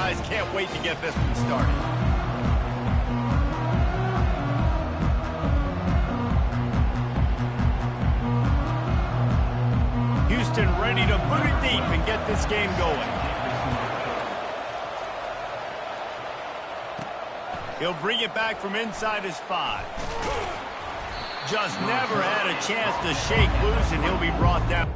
guys can't wait to get this one started. Houston ready to boot it deep and get this game going. He'll bring it back from inside his 5. Just never had a chance to shake loose, and he'll be brought down.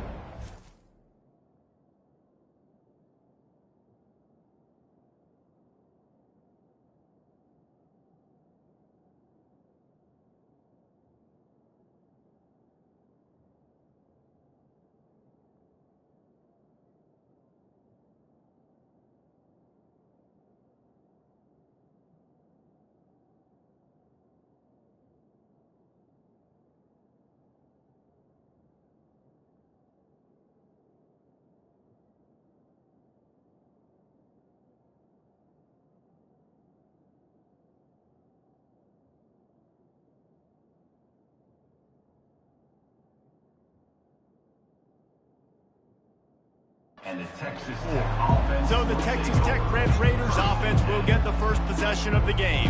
And the Texas Tech offense. So the Texas Tech Red Raiders offense will get the first possession of the game.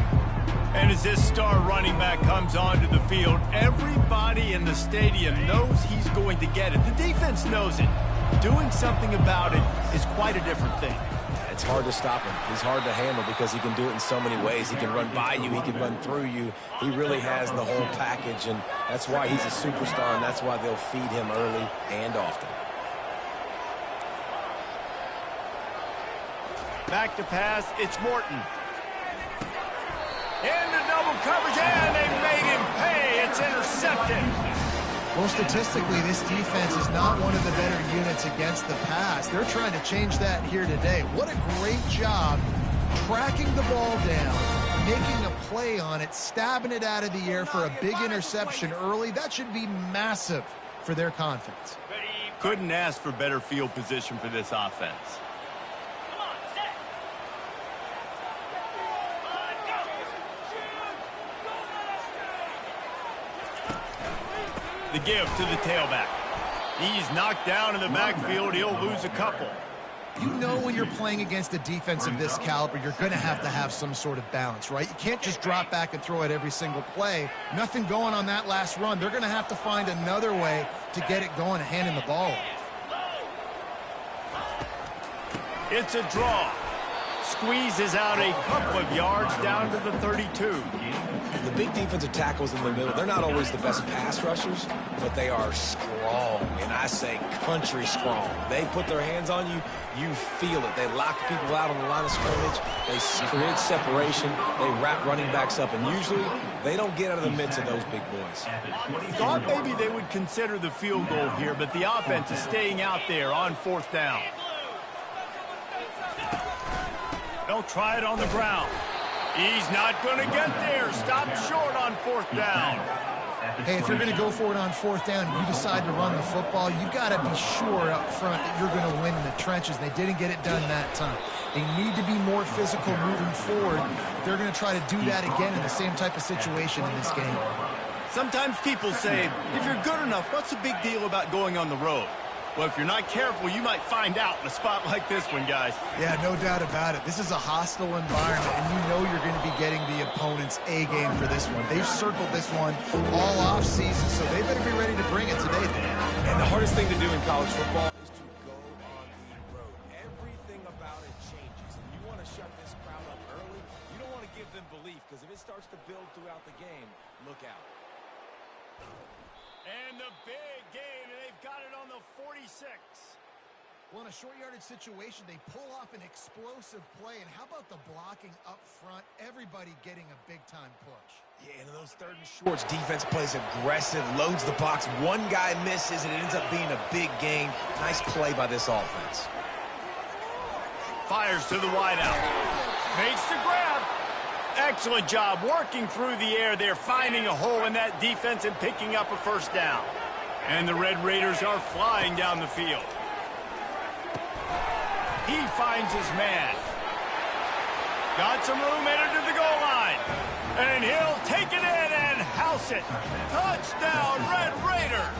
And as this star running back comes onto the field, everybody in the stadium knows he's going to get it. The defense knows it. Doing something about it is quite a different thing. It's hard to stop him. He's hard to handle because he can do it in so many ways. He can run by you. He can run through you. He really has the whole package, and that's why he's a superstar, and that's why they'll feed him early and often. Back to pass, it's Morton. Into double coverage, and they made him pay. It's intercepted. Well, statistically, this defense is not one of the better units against the pass. They're trying to change that here today. What a great job tracking the ball down, making a play on it, stabbing it out of the air for a big interception early. That should be massive for their confidence. Couldn't ask for better field position for this offense. The give to the tailback. He's knocked down in the backfield. He'll lose a couple. You know when you're playing against a defense of this caliber, you're going to have some sort of balance, right? You can't just drop back and throw it every single play. Nothing going on that last run. They're going to have to find another way to get it going and handing the ball off. It's a draw. Squeezes out a couple of yards down to the 32. The big defensive tackles in the middle, they're not always the best pass rushers, but they are strong, and I say country strong. They put their hands on you, you feel it. They lock people out on the line of scrimmage. They create separation. They wrap running backs up, and usually they don't get out of the midst of those big boys. Thought maybe they would consider the field goal here, but the offense is staying out there on 4th down. They'll try it on the ground. He's not going to get there. Stop short on 4th down. Hey, if you're going to go for it on 4th down and you decide to run the football, you've got to be sure up front that you're going to win in the trenches. They didn't get it done that time. They need to be more physical moving forward. They're going to try to do that again in the same type of situation in this game. Sometimes people say, if you're good enough, what's the big deal about going on the road? Well, if you're not careful, you might find out in a spot like this one, guys. Yeah, no doubt about it. This is a hostile environment, and you know you're going to be getting the opponent's A game for this one. They've circled this one all off season, so they better be ready to bring it today. And the hardest thing to do in college football is to go on the road. Everything about it changes, and you want to shut this crowd up early. You don't want to give them belief, because if it starts to build throughout the game, look out. And the big gain, and they've got it on the 46. Well, in a short yardage situation, they pull off an explosive play. And how about the blocking up front? Everybody getting a big-time push. Yeah, and in those 3rd and shorts, defense plays aggressive, loads the box. One guy misses, and it ends up being a big gain. Nice play by this offense. Fires to the wideout. Makes the grab. Excellent job working through the air there, finding a hole in that defense and picking up a 1st down. And the Red Raiders are flying down the field. He finds his man. Got some room headed to the goal line. And he'll take it in and house it. Touchdown, Red Raiders.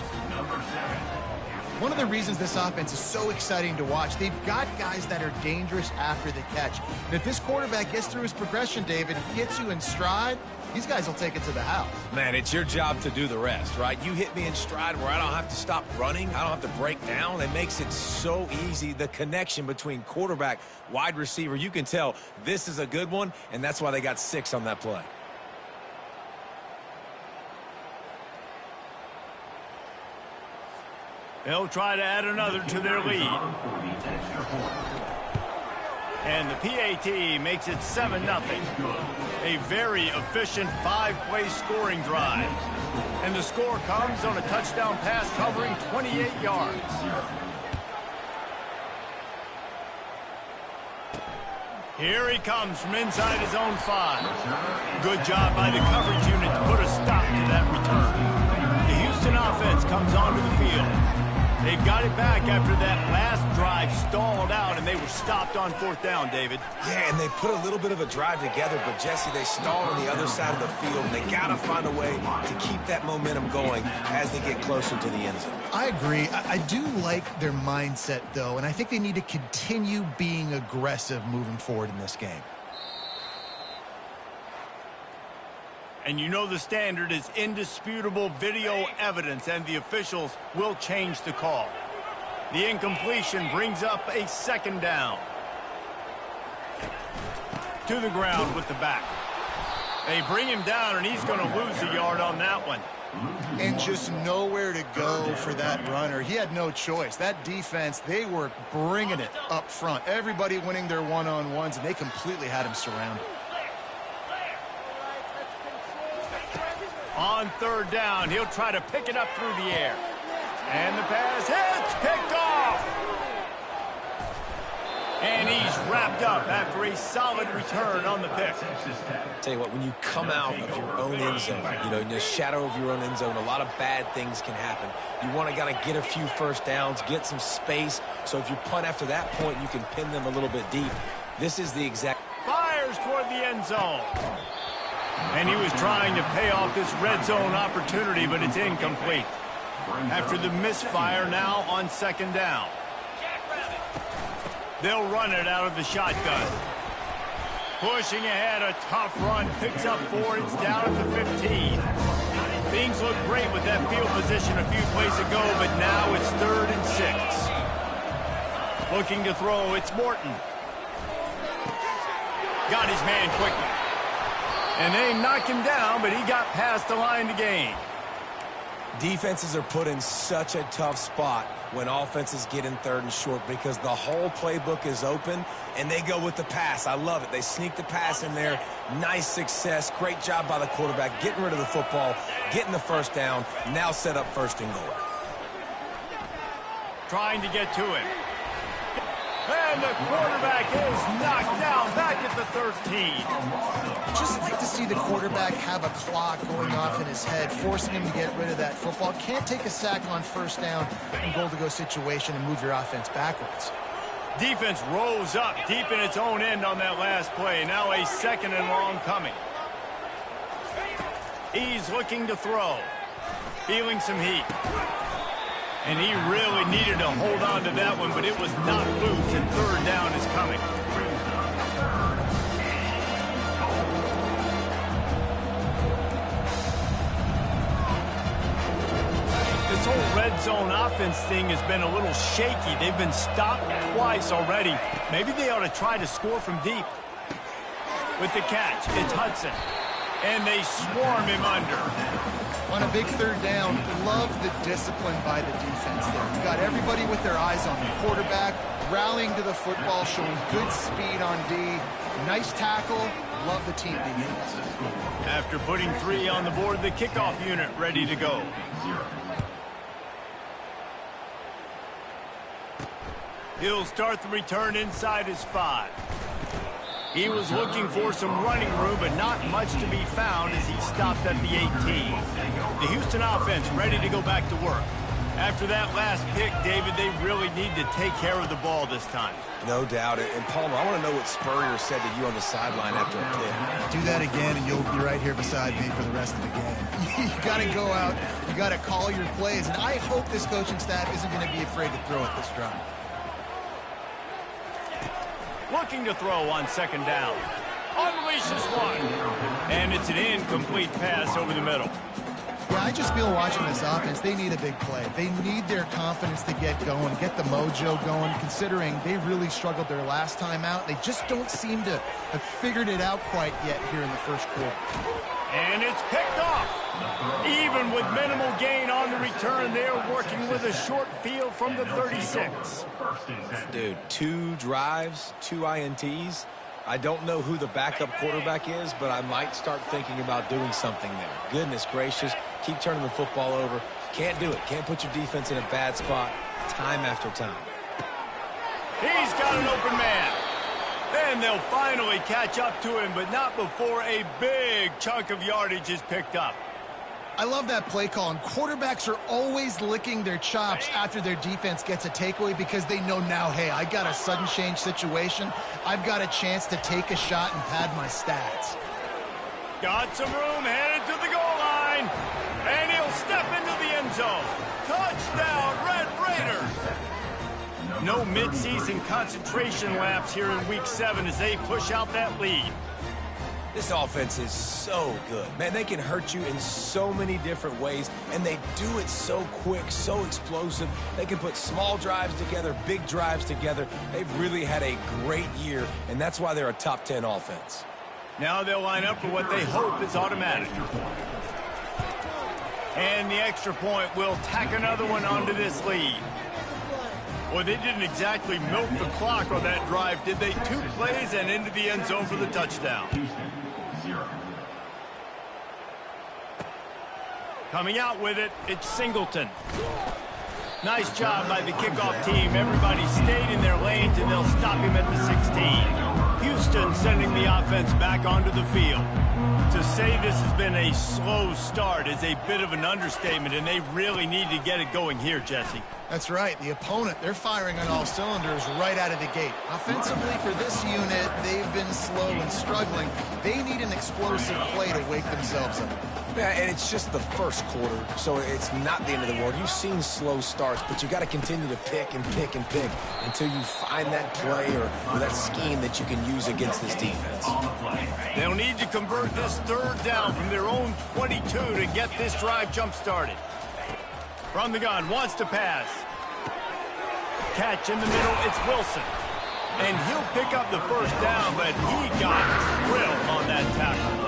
One of the reasons this offense is so exciting to watch, they've got guys that are dangerous after the catch. And if this quarterback gets through his progression, David, gets you in stride, these guys will take it to the house. Man, it's your job to do the rest, right? You hit me in stride where I don't have to stop running. I don't have to break down. It makes it so easy. The connection between quarterback, wide receiver, you can tell this is a good one, and that's why they got 6 on that play. They'll try to add another to their lead. And the PAT makes it 7-0. A very efficient 5-play scoring drive. And the score comes on a touchdown pass covering 28 yards. Here he comes from inside his own 5. Good job by the coverage unit to put a stop to that return. The Houston offense comes onto the field. They've got it back after that last drive stalled out, and they were stopped on 4th down, David. Yeah, and they put a little bit of a drive together, but, Jesse, they stalled on the other side of the field, and they got to find a way to keep that momentum going as they get closer to the end zone. I agree. I do like their mindset, though, and I think they need to continue being aggressive moving forward in this game. And you know the standard is indisputable video evidence, and the officials will change the call. The incompletion brings up a 2nd down. To the ground with the back. They bring him down, and he's going to lose a yard on that one. And just nowhere to go for that runner. He had no choice. That defense, they were bringing it up front. Everybody winning their one-on-ones, and they completely had him surrounded. On 3rd down, he'll try to pick it up through the air. And the pass hits, picked off. And he's wrapped up after a solid return on the pick. Tell you what, when you come out of your own end zone, you know, in the shadow of your own end zone, a lot of bad things can happen. You want to get a few first downs, get some space, so if you punt after that point, you can pin them a little bit deep. This is the exact... Fires toward the end zone. And he was trying to pay off this red zone opportunity, but it's incomplete. After the misfire, now on 2nd down. They'll run it out of the shotgun. Pushing ahead, a tough run, picks up 4, it's down at the 15. Things look great with that field position a few plays ago, but now it's 3rd and 6. Looking to throw, it's Morton. Got his man quickly. And they knock him down, but he got past the line to gain. Defenses are put in such a tough spot when offenses get in 3rd and short because the whole playbook is open, and they go with the pass. I love it. They sneak the pass in there. Nice success. Great job by the quarterback getting rid of the football, getting the 1st down, now set up 1st and goal. Trying to get to it. And the quarterback is knocked down back at the 13. Just like to see the quarterback have a clock going off in his head, forcing him to get rid of that football. Can't take a sack on 1st down and goal-to-go situation and move your offense backwards. Defense rose up deep in its own end on that last play. Now a 2nd and long coming. He's looking to throw. Feeling some heat. And he really needed to hold on to that one, but it was not loose, and 3rd down is coming. This whole red zone offense thing has been a little shaky. They've been stopped twice already. Maybe they ought to try to score from deep. With the catch, it's Hudson. And they swarm him under. On a big 3rd down, love the discipline by the defense there. You got everybody with their eyes on the quarterback, rallying to the football, showing good speed on D. Nice tackle. Love the team defense. After putting 3 on the board, the kickoff unit ready to go. He'll start the return inside his 5. He was looking for some running room, but not much to be found as he stopped at the 18. The Houston offense ready to go back to work. After that last pick, David, they really need to take care of the ball this time. No doubt. And Palmer, I want to know what Spurrier said to you on the sideline after a pick. Do that again, and you'll be right here beside me for the rest of the game. You got to go out. You got to call your plays. And I hope this coaching staff isn't going to be afraid to throw it this drive. Looking to throw on second down. Unleashes one. And it's an incomplete pass over the middle. Yeah, I just feel watching this offense, they need a big play. They need their confidence to get going, get the mojo going, considering they really struggled their last time out. They just don't seem to have figured it out quite yet here in the first quarter. And it's picked off. Even with minimal gain on the return, they're working with a short field from the 36. Dude, 2 drives, 2 INTs. I don't know who the backup quarterback is, but I might start thinking about doing something there. Goodness gracious, keep turning the football over. Can't do it. Can't put your defense in a bad spot time after time. He's got an open man. And they'll finally catch up to him, but not before a big chunk of yardage is picked up. I love that play call, and quarterbacks are always licking their chops after their defense gets a takeaway because they know now, hey, I got a sudden change situation. I've got a chance to take a shot and pad my stats. Got some room, headed to the goal line, and he'll step into the end zone. Touchdown, Red Raiders! No midseason concentration laps here in Week 7 as they push out that lead. This offense is so good. Man, they can hurt you in so many different ways, and they do it so quick, so explosive. They can put small drives together, big drives together. They've really had a great year, and that's why they're a top 10 offense. Now they'll line up for what they hope is automatic. And the extra point will tack another one onto this lead. Well, they didn't exactly milk the clock on that drive, did they? 2 plays and into the end zone for the touchdown. Coming out with it, it's Singleton. Nice job by the kickoff team. Everybody stayed in their lanes, and they'll stop him at the 16. Houston sending the offense back onto the field. To say this has been a slow start is a bit of an understatement, and they really need to get it going here, Jesse. That's right. The opponent, they're firing on all cylinders right out of the gate. Offensively, for this unit, they've been slow and struggling. They need an explosive play to wake themselves up. Yeah, and it's just the first quarter, so it's not the end of the world. You've seen slow starts, but you got to continue to pick and pick and pick until you find that play or that scheme that you can use against this defense. They'll need to convert this third down from their own 22 to get this drive jump-started. From the gun, wants to pass. Catch in the middle, it's Wilson. And he'll pick up the first down, but he got drilled on that tackle.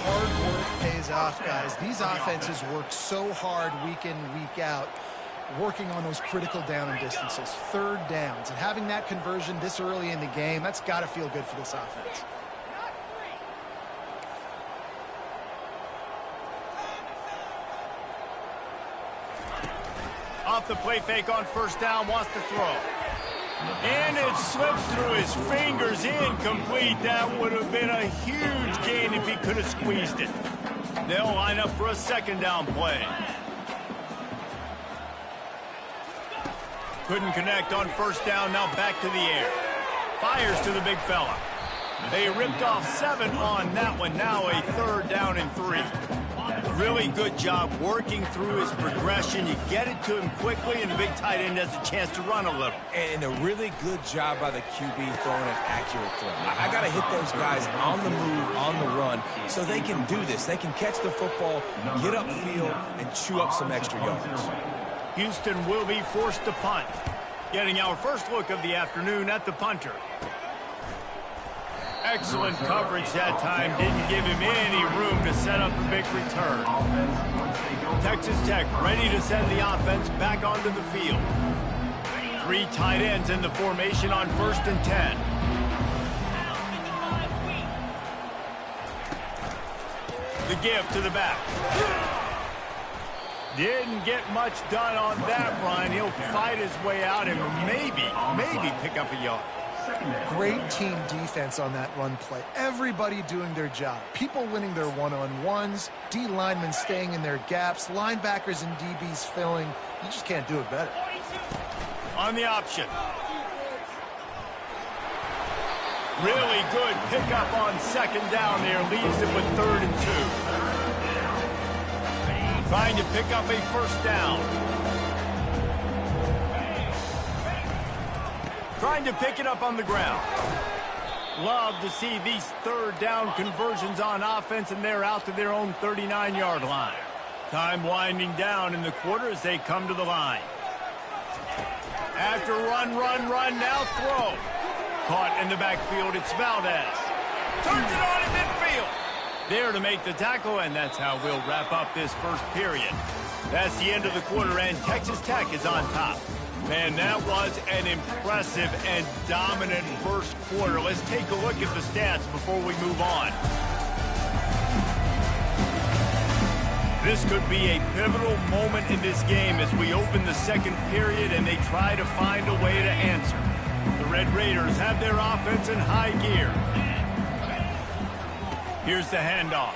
Hard work pays off, guys. These offenses work so hard week in, week out, working on those critical down and distances, third downs. And having that conversion this early in the game, that's got to feel good for this offense. Off the play fake on first down, wants to throw. And it slips through his fingers, incomplete. That would have been a huge gain if he could have squeezed it. They'll line up for a second down play. Couldn't connect on first down, now back to the air. Fires to the big fella. They ripped off 7 on that one, now a third down and 3. Really good job working through his progression. You get it to him quickly, and the big tight end has a chance to run a little. And a really good job by the QB throwing an accurate throw. I got to hit those guys on the move, on the run, so they can do this. They can catch the football, get upfield, and chew up some extra yards. Houston will be forced to punt. Getting our first look of the afternoon at the punter. Excellent coverage that time. Didn't give him any room to set up a big return. Texas Tech ready to send the offense back onto the field. 3 tight ends in the formation on 1st and 10. The give to the back. Didn't get much done on that run. He'll fight his way out and maybe pick up a yard. Great team defense on that run play. Everybody doing their job. People winning their one-on-ones, D linemen staying in their gaps, linebackers and DBs filling. You just can't do it better. On the option. Really good pickup on second down there. Leaves it with 3rd and 2. Trying to pick up a first down. Trying to pick it up on the ground. Love to see these 3rd down conversions on offense, and they're out to their own 39-yard line. Time winding down in the quarter as they come to the line. After run, now throw. Caught in the backfield, it's Valdez. Turns it on in midfield. There to make the tackle, and that's how we'll wrap up this first period. That's the end of the quarter, and Texas Tech is on top. Man, that was an impressive and dominant first quarter. Let's take a look at the stats before we move on. This could be a pivotal moment in this game as we open the second period and they try to find a way to answer. The Red Raiders have their offense in high gear. Here's the handoff.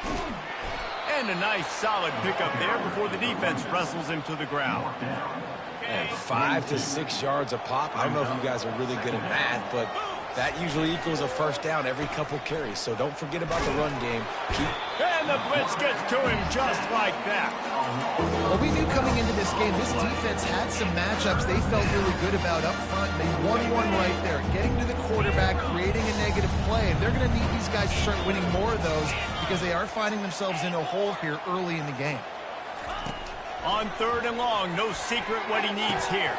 And a nice solid pickup there before the defense wrestles him to the ground. And 5 to 6 yards a pop. I don't know if you guys are really good at math, but that usually equals a first down every couple carries. So don't forget about the run game. And the blitz gets to him just like that. Well, we knew coming into this game, this defense had some matchups they felt really good about up front. They won one right there, getting to the quarterback, creating a negative play. And they're going to need these guys to start winning more of those because they are finding themselves in a hole here early in the game. On 3rd and long, no secret what he needs here.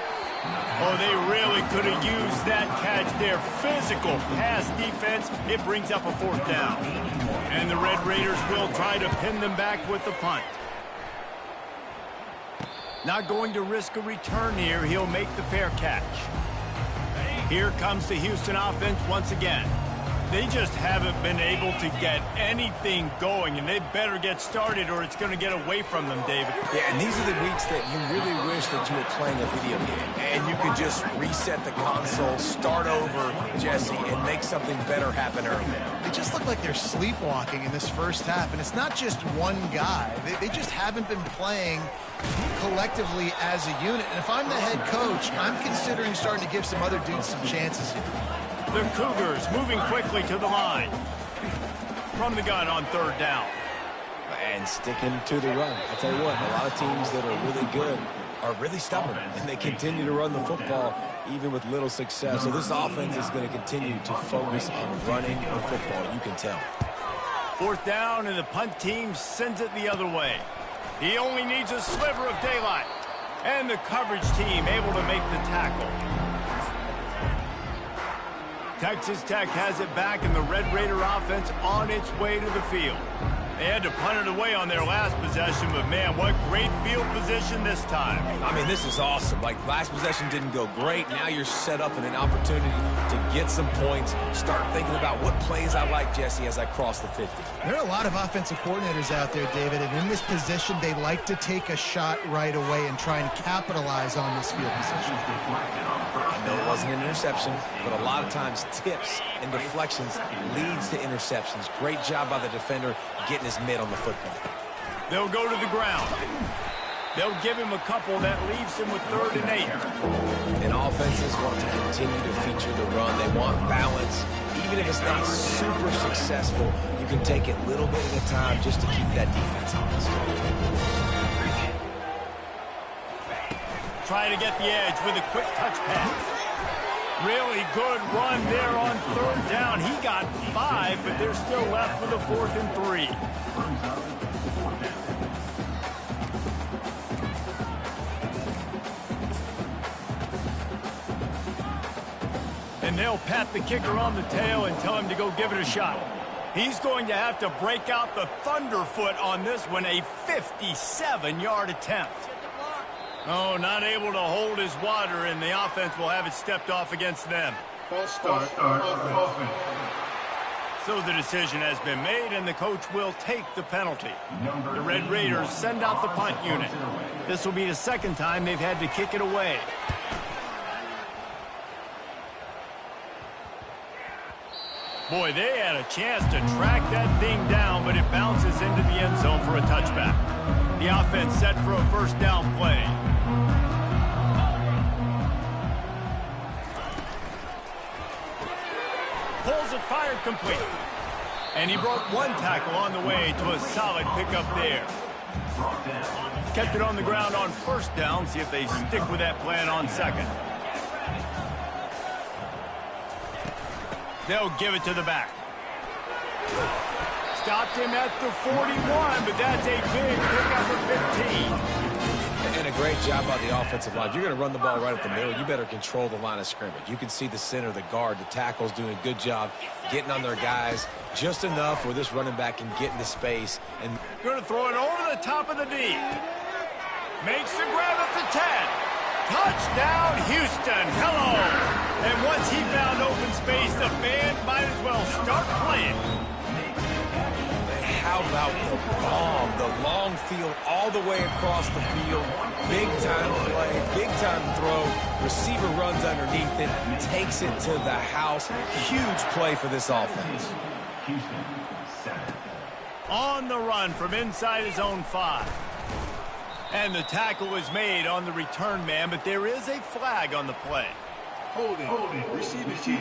Oh, they really could have used that catch there. Physical pass defense. It brings up a 4th down. And the Red Raiders will try to pin them back with the punt. Not going to risk a return here. He'll make the fair catch. Here comes the Houston offense once again. They just haven't been able to get anything going, and they better get started or it's going to get away from them, David. Yeah, and these are the weeks that you really wish that you were playing a video game and you could just reset the console, start over, Jesse, and make something better happen early. They just look like they're sleepwalking in this first half, and it's not just one guy. They just haven't been playing collectively as a unit. And if I'm the head coach, I'm considering starting to give some other dudes some chances here. The Cougars moving quickly to the line. From the gun on 3rd down. And sticking to the run. I tell you what, a lot of teams that are really good are really stubborn, and they continue to run the football even with little success. So this offense is going to continue to focus on running the football. You can tell. 4th down, and the punt team sends it the other way. He only needs a sliver of daylight. And the coverage team able to make the tackle. Texas Tech has it back, and the Red Raider offense on its way to the field. They had to punt it away on their last possession, but man, what great field position this time. I mean, this is awesome. Like, last possession didn't go great. Now you're set up in an opportunity to get some points. Start thinking about what plays I like, Jesse, as I cross the 50. There are a lot of offensive coordinators out there, David, and in this position, they like to take a shot right away and try and capitalize on this field position. I know it wasn't an interception, but a lot of times tips and deflections leads to interceptions. Great job by the defender getting his mitt on the football. They'll go to the ground. They'll give him a couple. That leaves him with 3rd and 8. And offenses want to continue to feature the run. They want balance. Even if it's not super successful, you can take it little bit at a time just to keep that defense honest. Trying to get the edge with a quick touch pass. Really good run there on 3rd down. He got 5, but they're still left with a 4th and 3. And they'll pat the kicker on the tail and tell him to go give it a shot. He's going to have to break out the thunderfoot on this one, a 57-yard attempt. Oh, not able to hold his water, and the offense will have it stepped off against them. False start offense. So the decision has been made, and the coach will take the penalty. The Red Raiders send out the punt unit. This will be the 2nd time they've had to kick it away. Boy, they had a chance to track that thing down, but it bounces into the end zone for a touchback. The offense set for a first down play. Pulls it, fired complete. And he broke one tackle on the way to a solid pickup there. Kept it on the ground on first down. See if they stick with that plan on second. They'll give it to the back. Stopped him at the 41, but that's a big pickup for 15. And a great job by the offensive line. If you're going to run the ball right up the middle, you better control the line of scrimmage. You can see the center, the guard, the tackles doing a good job getting on their guys just enough where this running back can get into space. And going to throw it over the top of the D. Makes the grab at the 10. Touchdown, Houston. Hello. And once he found open space, the band might as well start playing. How about the bomb, the long field all the way across the field. Big time play, big time throw. Receiver runs underneath it, takes it to the house. Huge play for this offense. On the run from inside his own 5. And the tackle was made on the return man, but there is a flag on the play. Holding, receiver team.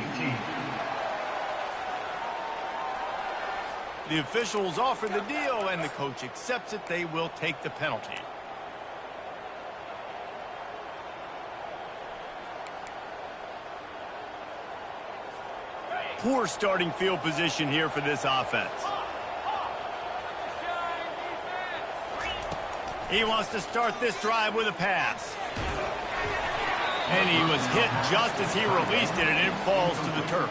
The officials offer the deal, and the coach accepts it. They will take the penalty. Poor starting field position here for this offense. He wants to start this drive with a pass. And he was hit just as he released it, and it falls to the turf.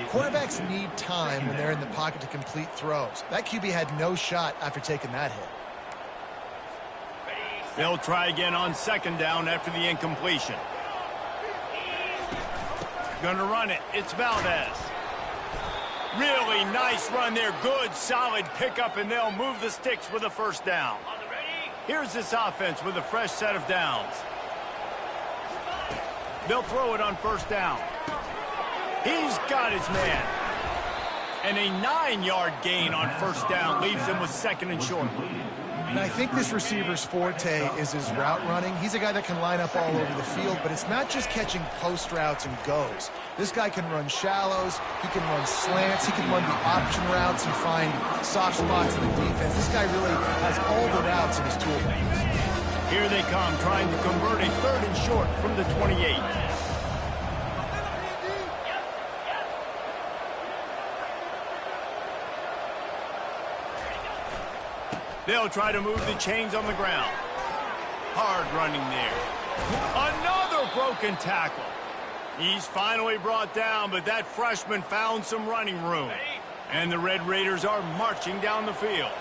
Quarterbacks need time when they're in the pocket to complete throws. That QB had no shot after taking that hit. They'll try again on second down after the incompletion. Gonna run it. It's Valdez. Really nice run there. Good, solid pickup, and they'll move the sticks with a first down. Here's this offense with a fresh set of downs. They'll throw it on first down. He's got his man. And a 9-yard gain on first down leaves him with second and short. And I think this receiver's forte is his route running. He's a guy that can line up all over the field, but it's not just catching post routes and goes. This guy can run shallows, he can run slants, he can run the option routes and find soft spots in the defense. This guy really has all the routes in his toolbox. Here they come, trying to convert a third and short from the 28. They'll try to move the chains on the ground. Hard running there. Another broken tackle. He's finally brought down, but that freshman found some running room. And the Red Raiders are marching down the field.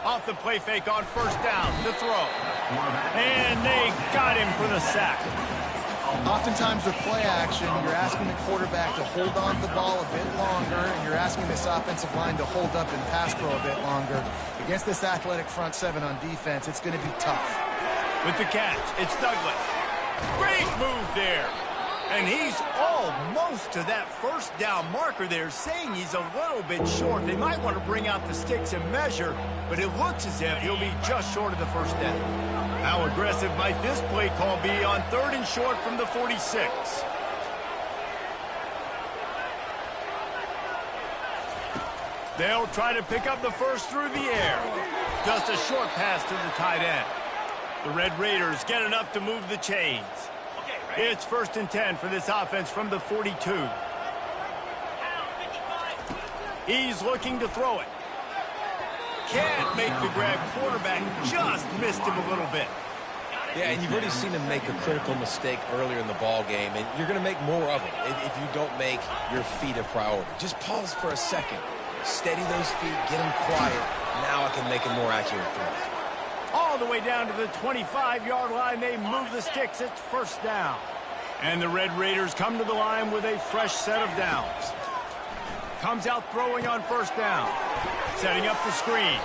Off the play fake on first down, the throw. And they got him for the sack. Oftentimes with play action, you're asking the quarterback to hold on to the ball a bit longer, and you're asking this offensive line to hold up and pass pro a bit longer. Against this athletic front seven on defense, it's going to be tough. With the catch, it's Douglas. Great move there. And he's almost to that first down marker there, saying he's a little bit short. They might want to bring out the sticks and measure, but it looks as if he'll be just short of the first down. How aggressive might this play call be on third and short from the 46? They'll try to pick up the first through the air. Just a short pass to the tight end. The Red Raiders get enough to move the chains. It's first and 10 for this offense from the 42. He's looking to throw it. Can't make the grab. Quarterback just missed him a little bit. Yeah, and you've already seen him make a critical mistake earlier in the ball game, and you're going to make more of it if you don't make your feet a priority. Just pause for a second. Steady those feet, get them quiet. Now I can make a more accurate throw. All the way down to the 25-yard line, they move the sticks. It's first down. And the Red Raiders come to the line with a fresh set of downs. Comes out throwing on first down. Setting up the screen.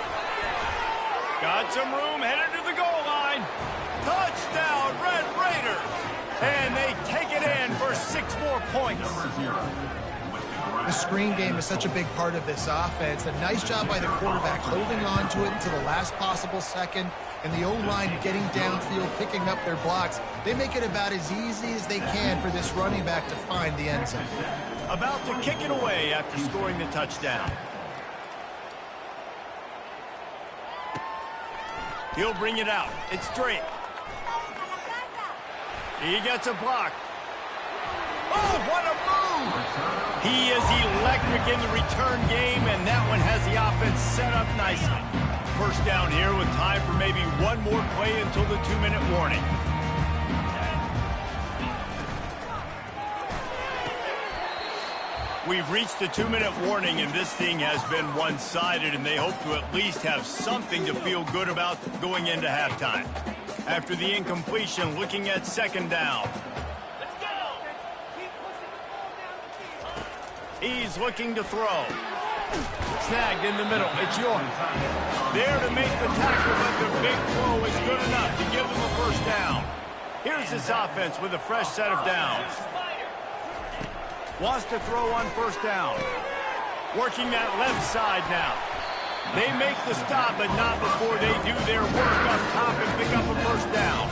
Got some room, headed to the goal line. Touchdown, Red Raiders! And they take it in for 6 more points. The screen game is such a big part of this offense. A nice job by the quarterback holding on to it until the last possible second, and the O-line getting downfield, picking up their blocks. They make it about as easy as they can for this running back to find the end zone. About to kick it away after scoring the touchdown. He'll bring it out. It's Drake. He gets a block. Oh, what a move! He is electric in the return game, and that one has the offense set up nicely. First down here with time for maybe one more play until the 2-minute warning. We've reached the 2-minute warning, and this thing has been one-sided, and they hope to at least have something to feel good about going into halftime. After the incompletion, looking at second down. He's looking to throw. Snagged in the middle. It's York. There to make the tackle, but the big throw is good enough to give them a first down. Here's this offense with a fresh set of downs. Wants to throw on first down. Working that left side now. They make the stop, but not before they do their work up top and pick up a first down.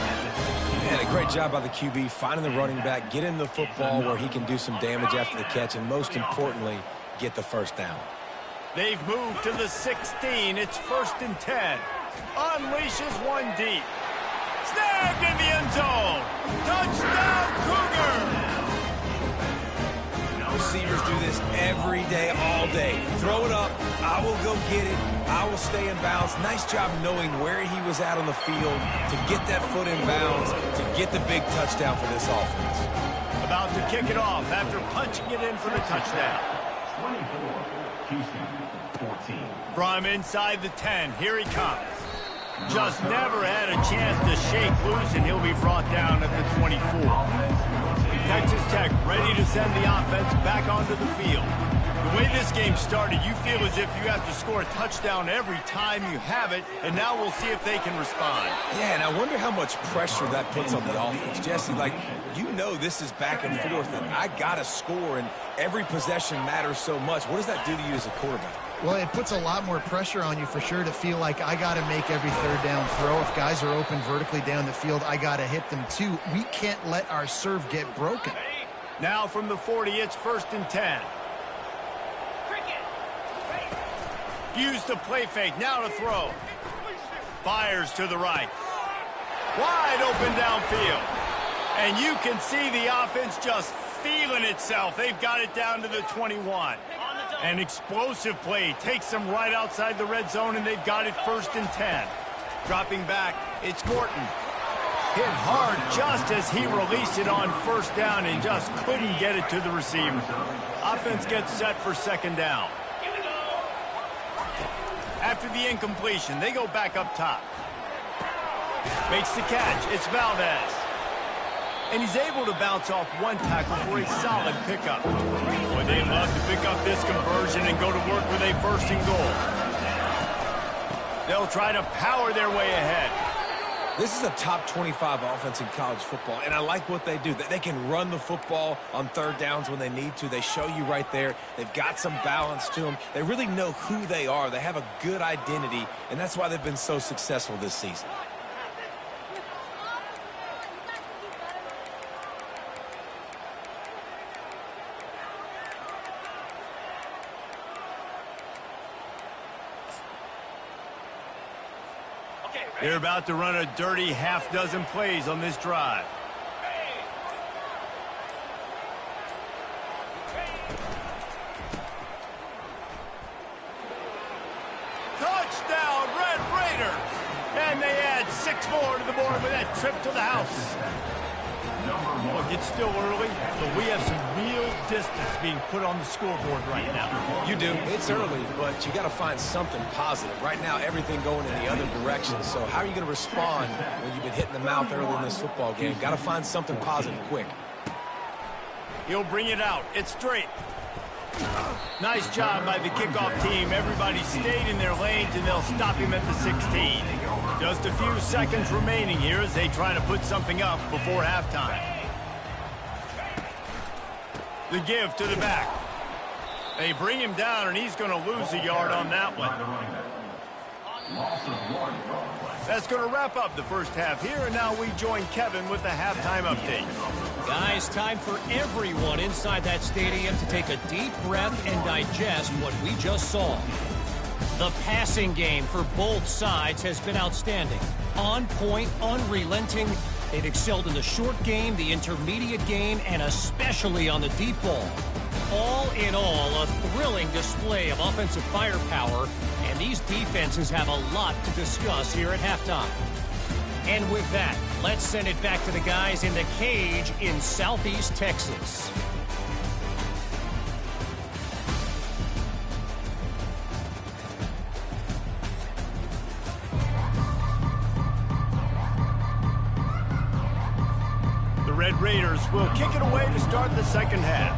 And a great job by the QB finding the running back, get him the football where he can do some damage after the catch, and most importantly, get the first down. They've moved to the 16. It's 1st and 10. Unleashes one deep. Snagged in the end zone. Touchdown, Cougar! Receivers do this every day, all day. Throw it up. I will go get it. I will stay in bounds. Nice job knowing where he was at on the field to get that foot in bounds, to get the big touchdown for this offense. About to kick it off after punching it in for the touchdown. 24, Houston, 14. From inside the 10, here he comes. Just never had a chance to shake loose, and he'll be brought down at the 24. Texas Tech ready to send the offense back onto the field. The way this game started, you feel as if you have to score a touchdown every time you have it, and now we'll see if they can respond. Yeah, and I wonder how much pressure that puts on the offense. Jesse, like, you know this is back and forth, and I got to score, and every possession matters so much. What does that do to you as a quarterback? Well, it puts a lot more pressure on you for sure to feel like I got to make every third down throw. If guys are open vertically down the field, I got to hit them too. We can't let our serve get broken. Now from the 40, it's 1st and 10. Use the play fake, now to throw. Fires to the right. Wide open downfield. And you can see the offense just feeling itself. They've got it down to the 21. An explosive play takes them right outside the red zone, and they've got it 1st and 10. Dropping back, it's Gorton. Hit hard just as he released it on first down and just couldn't get it to the receiver. Offense gets set for second down. After the incompletion, they go back up top. Makes the catch. It's Valdez. And he's able to bounce off one tackle for a solid pickup. Boy, they'd love to pick up this conversion and go to work with a 1st and goal. They'll try to power their way ahead. This is a top 25 offense in college football, and I like what they do. They can run the football on third downs when they need to. They show you right there. They've got some balance to them. They really know who they are. They have a good identity, and that's why they've been so successful this season. They're about to run a dirty half-dozen plays on this drive. Touchdown, Red Raiders! And they add 6 more to the board with that trip to the house. Look, it's still early, but we have some real distance being put on the scoreboard right now. You do. It's early, but you got to find something positive. Right now, everything going in the other direction. So how are you going to respond when you've been hit in the mouth early in this football game? Got to find something positive quick. He'll bring it out. It's straight. Nice job by the kickoff team. Everybody stayed in their lanes, and they'll stop him at the 16. Just a few seconds remaining here as they try to put something up before halftime. The give to the back. They bring him down, and he's going to lose a yard on that one. That's going to wrap up the first half here, and now we join Kevin with the halftime update. Guys, time for everyone inside that stadium to take a deep breath and digest what we just saw. The passing game for both sides has been outstanding. On point, unrelenting. They've excelled in the short game, the intermediate game, and especially on the deep ball. All in all, a thrilling display of offensive firepower, and these defenses have a lot to discuss here at halftime. And with that, let's send it back to the guys in the cage in Southeast Texas. The Red Raiders will kick it away to start the second half.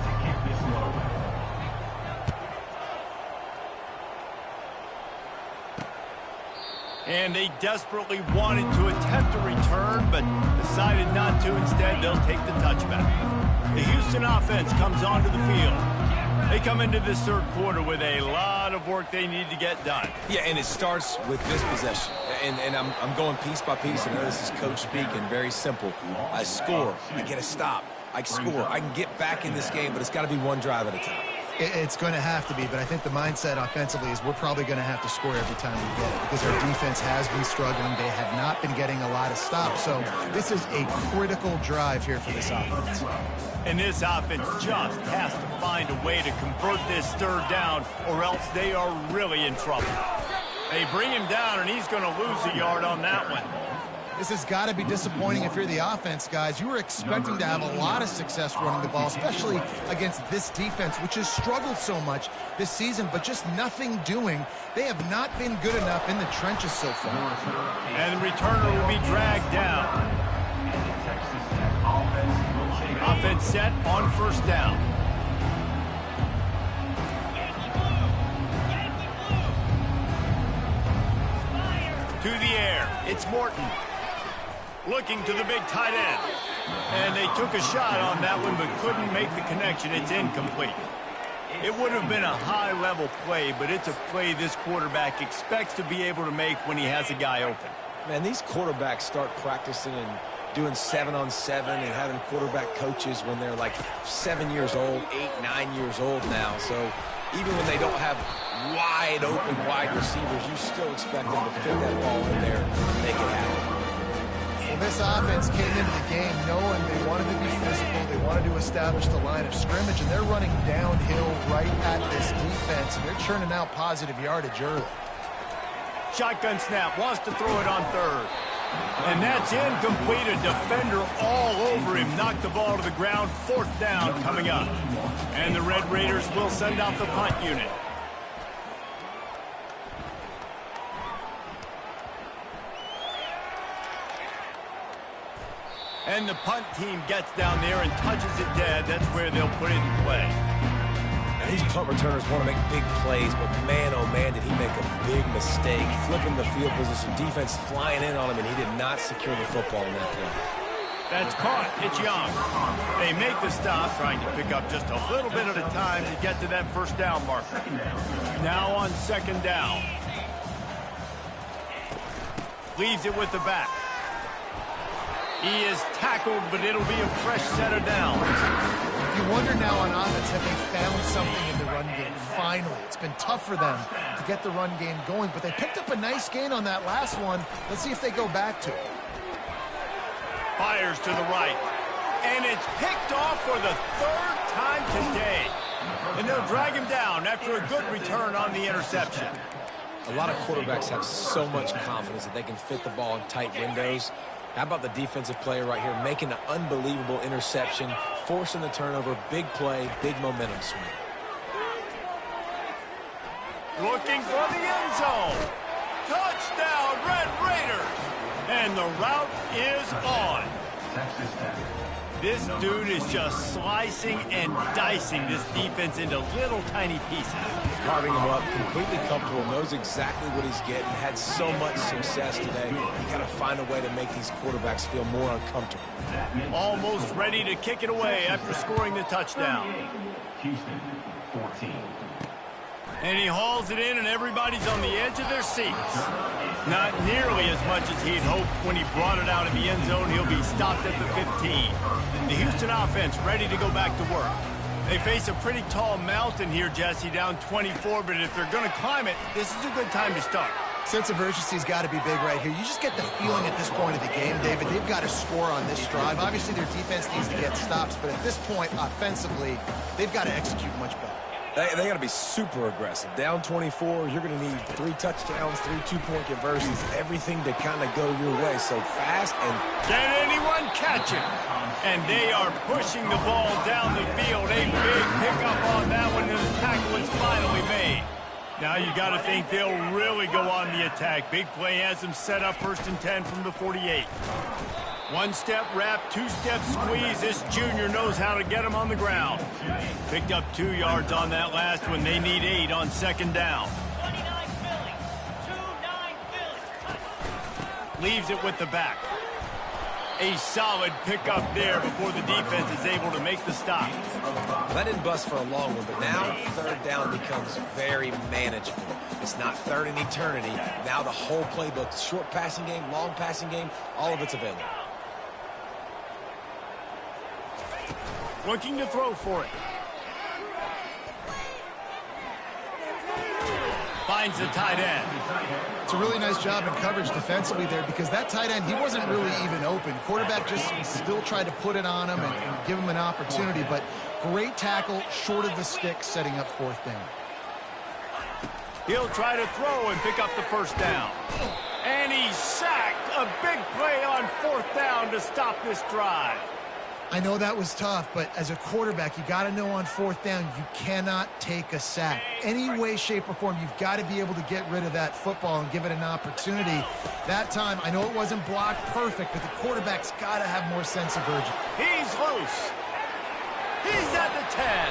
And they desperately wanted to attempt a return, but decided not to. Instead, they'll take the touchback. The Houston offense comes onto the field. They come into this third quarter with a lot of work they need to get done. Yeah, and it starts with this possession. And I'm going piece by piece. I know this is coach speaking, very simple. I score, I get a stop, I score. I can get back in this game, but it's got to be one drive at a time. It's going to have to be, but I think the mindset offensively is we're probably going to have to score every time we get it because our defense has been struggling. They have not been getting a lot of stops, so this is a critical drive here for this offense. And this offense just has to find a way to convert this third down, or else they are really in trouble. They bring him down, and he's going to lose a yard on that one. This has got to be disappointing if you're the offense, guys. You were expecting to have a lot of success running the ball, especially against this defense, which has struggled so much this season, but just nothing doing. They have not been good enough in the trenches so far. And the returner will be dragged down. Offense set on first down. To the air, it's Morton. Looking to the big tight end. And they took a shot on that one, but couldn't make the connection. It's incomplete. It would have been a high-level play, but it's a play this quarterback expects to be able to make when he has a guy open. Man, these quarterbacks start practicing and doing 7-on-7 and having quarterback coaches when they're like 7 years old, 8, 9 years old now. So even when they don't have wide receivers, you still expect them to fit that ball in there and make it happen. Well, this offense came into the game knowing they wanted to be physical, they wanted to establish the line of scrimmage, and they're running downhill right at this defense, and they're churning out positive yardage early. Shotgun snap, wants to throw it on third. And that's incomplete. A defender all over him. Knocked the ball to the ground. Fourth down coming up. And the Red Raiders will send out the punt unit. And the punt team gets down there and touches it dead. That's where they'll put it in play. And these punt returners want to make big plays, but man, oh man, did he make a big mistake. Flipping the field position, defense flying in on him, and he did not secure the football in that play. That's caught. It's Young. They make the stop, trying to pick up just a little bit at a time to get to that first down marker. Now on second down. Leaves it with the back. He is tackled, but it'll be a fresh set of downs. You wonder now on offense, have they found something in the run game? Finally, it's been tough for them to get the run game going, but they picked up a nice gain on that last one. Let's see if they go back to it. Fires to the right. And it's picked off for the third time today. And they'll drag him down after a good return on the interception. A lot of quarterbacks have so much confidence that they can fit the ball in tight windows. How about the defensive player right here making an unbelievable interception, forcing the turnover, big play, big momentum swing. Looking for the end zone. Touchdown, Red Raiders. And the route is on. This dude is just slicing and dicing this defense into little tiny pieces. Carving him up, completely comfortable, knows exactly what he's getting, had so much success today. You got to find a way to make these quarterbacks feel more uncomfortable. Almost ready to kick it away after scoring the touchdown. Houston, 14. And he hauls it in, and everybody's on the edge of their seats. Not nearly as much as he'd hoped when he brought it out in the end zone. He'll be stopped at the 15. The Houston offense ready to go back to work. They face a pretty tall mountain here, Jesse, down 24, but if they're going to climb it, this is a good time to start. Sense of urgency's got to be big right here. You just get the feeling at this point of the game, David, they've got to score on this drive. Obviously, their defense needs to get stops, but at this point, offensively, they've got to execute much better. They got to be super aggressive. Down 24, you're going to need 3 touchdowns, 3 two-point conversions, everything to kind of go your way. So fast and... Can anyone catch it? And they are pushing the ball down the field. A big pickup on that one, and the tackle is finally made. Now you got to think they'll really go on the attack. Big play has them set up 1st and 10 from the 48. 1-step wrap, 2-step squeeze. This junior knows how to get him on the ground. Picked up 2 yards on that last one. They need 8 on 2nd down. 29 Philly. 2-9 Philly. Leaves it with the back. A solid pickup there before the defense is able to make the stop. That didn't bust for a long one, but now 3rd down becomes very manageable. It's not 3rd in eternity. Now the whole playbook, short passing game, long passing game, all of it's available. Looking to throw for it. Finds the tight end. It's a really nice job in coverage defensively there because that tight end, he wasn't really even open. Quarterback just still tried to put it on him and give him an opportunity, but great tackle, short of the stick, setting up 4th down. He'll try to throw and pick up the 1st down. And he's sacked. A big play on 4th down to stop this drive. I know that was tough, but as a quarterback, you got to know on 4th down, you cannot take a sack. Any way, shape, or form, you've got to be able to get rid of that football and give it an opportunity. That time, I know it wasn't blocked perfect, but the quarterback's got to have more sense of urgency. He's loose. He's at the 10.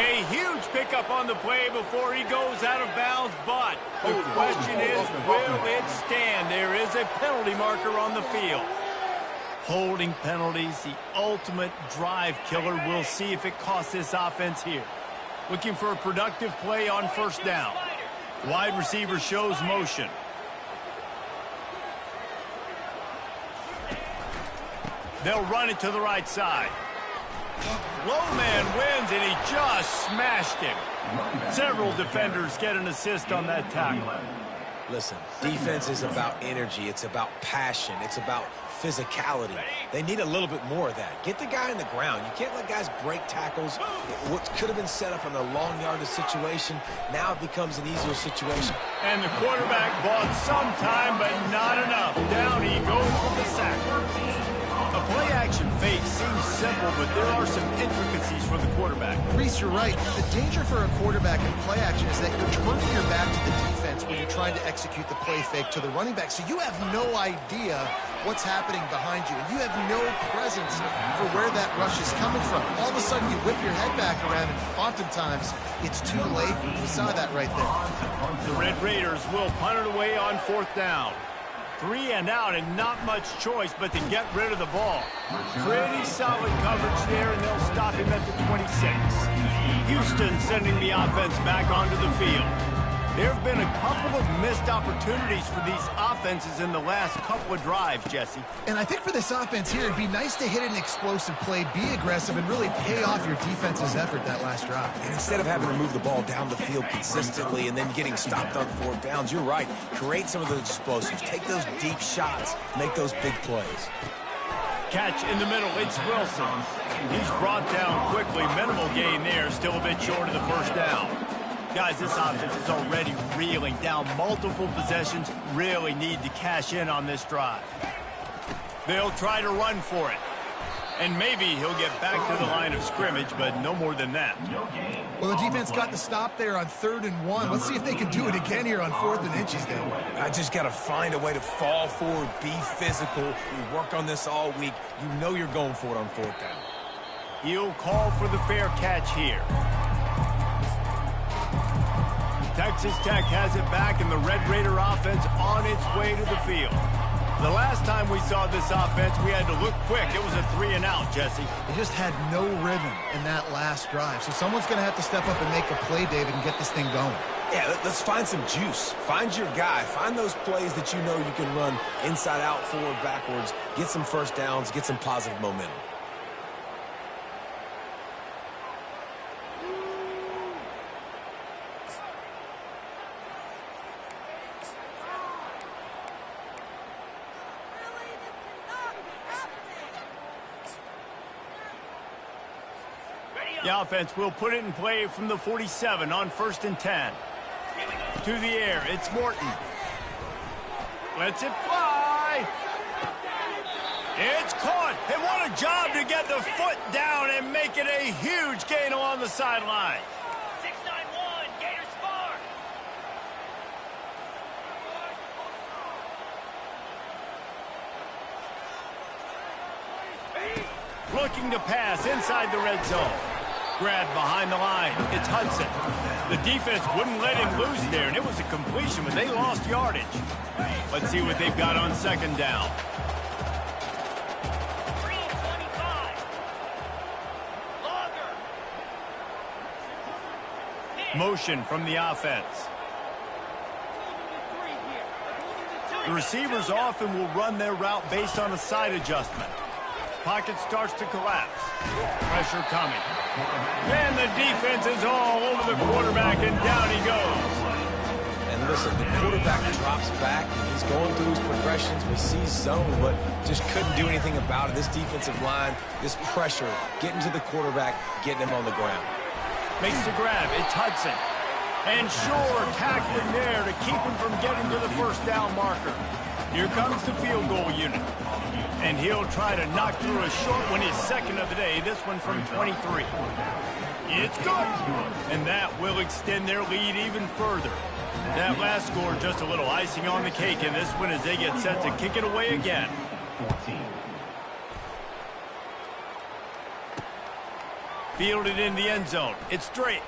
A huge pickup on the play before he goes out of bounds, but the question is, will it stand? There is a penalty marker on the field. Holding penalties, the ultimate drive killer. We'll see if it costs this offense here. Looking for a productive play on 1st down. Wide receiver shows motion. They'll run it to the right side. Low man wins, and he just smashed him. Several defenders get an assist on that tackle. Listen, defense is about energy. It's about passion. It's about physicality. They need a little bit more of that. Get the guy in the ground. You can't let guys break tackles. What could have been set up in a long yardage situation, now it becomes an easier situation. And the quarterback bought some time, but not enough. Down he goes with the sack. A play-action fake seems simple, but there are some intricacies for the quarterback. Reese, you're right. The danger for a quarterback in play action is that you're turning your back to the defense when you're trying to execute the play fake to the running back. So you have no idea what's happening behind you. And you have no presence for where that rush is coming from. All of a sudden, you whip your head back around, and oftentimes it's too late. We saw that right there. The Red Raiders will punt it away on 4th down. 3 and out, and not much choice but to get rid of the ball. Pretty solid coverage there, and they'll stop him at the 26. Houston sending the offense back onto the field. There have been a couple of missed opportunities for these offenses in the last couple of drives, Jesse. And I think for this offense here, it'd be nice to hit an explosive play, be aggressive, and really pay off your defense's effort that last drive. And instead of having to move the ball down the field consistently and then getting stopped on 4th downs, you're right. Create some of those explosives. Take those deep shots. Make those big plays. Catch in the middle. It's Wilson. He's brought down quickly. Minimal gain there. Still a bit short of the 1st down. Guys, this offense is already reeling down multiple possessions. Really need to cash in on this drive. They'll try to run for it. And maybe he'll get back to the line of scrimmage, but no more than that. Well, the defense got the stop there on 3rd and 1. Let's see if they can do it again here on 4th and inches, Dave. I just got to find a way to fall forward, be physical. We work on this all week. You know you're going for it on 4th down. He'll call for the fair catch here. Texas Tech has it back, and the Red Raider offense on its way to the field. The last time we saw this offense, we had to look quick. It was a 3-and-out, Jesse. They just had no rhythm in that last drive. So someone's going to have to step up and make a play, David, and get this thing going. Yeah, let's find some juice. Find your guy. Find those plays that you know you can run inside out, forward, backwards, get some first downs, get some positive momentum. The offense will put it in play from the 47 on 1st and 10. To the air, it's Morton. Lets it fly. It's caught. And what a job to get the foot down and make it a huge gain along the sideline. 691, Gators far. Looking to pass inside the red zone. Grabbed behind the line. It's Hudson. The defense wouldn't let him loose there, and it was a completion, but they lost yardage. Let's see what they've got on 2nd down. 325. Longer. Motion from the offense. The receivers often will run their route based on a side adjustment. Pocket starts to collapse. Pressure coming. And the defense is all over the quarterback, and down he goes. And listen, the quarterback drops back, and he's going through his progressions. We see zone, but just couldn't do anything about it. This defensive line, this pressure, getting to the quarterback, getting him on the ground. Makes the grab. It's Hudson. And sure, tackling there to keep him from getting to the 1st down marker. Here comes the field goal unit. And he'll try to knock through a short one, his 2nd of the day, this one from 23. It's good. And that will extend their lead even further. That last score just a little icing on the cake in this one as they get set to kick it away again. 14. Fielded in the end zone. It's Drake.